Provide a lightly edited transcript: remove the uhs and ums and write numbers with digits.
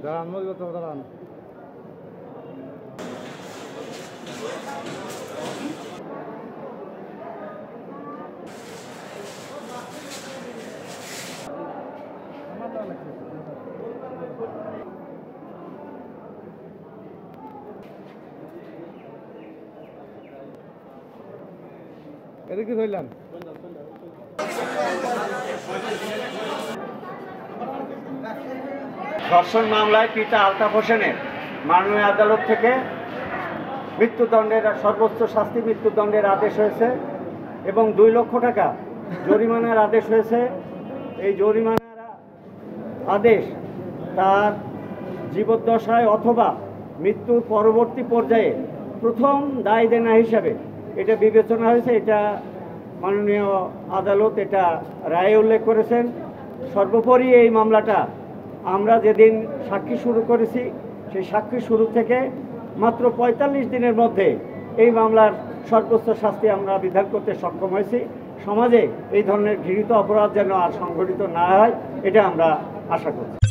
দাঁড়ান মজিবর সাহেব দাঁড়ান। এদিকে ধরলাম ধর্ষণ মামলায় পিতা আলতাফ হোসেনের মাননীয় আদালত থেকে মৃত্যুদণ্ডের সর্বোচ্চ শাস্তি মৃত্যুদণ্ডের আদেশ হয়েছে এবং 2 লক্ষ টাকা জরিমানার আদেশ হয়েছে। এই জরিমানার আদেশ তার জীবদ্দশায় অথবা মৃত্যুর পরবর্তী পর্যায়ে প্রথম দায় দেনা হিসাবে এটা বিবেচনা হয়েছে। এটা মাননীয় আদালত এটা রায়ে উল্লেখ করেছেন। সর্বোপরি এই মামলাটা আমরা যেদিন সাক্ষী শুরু করেছি সেই সাক্ষী শুরু থেকে মাত্র 45 দিনের মধ্যে এই মামলার সর্বোচ্চ শাস্তি আমরা বিধান করতে সক্ষম হয়েছি। সমাজে এই ধরনের ঘৃণিত অপরাধ যেন আর সংঘটিত না হয় এটা আমরা আশা করছি।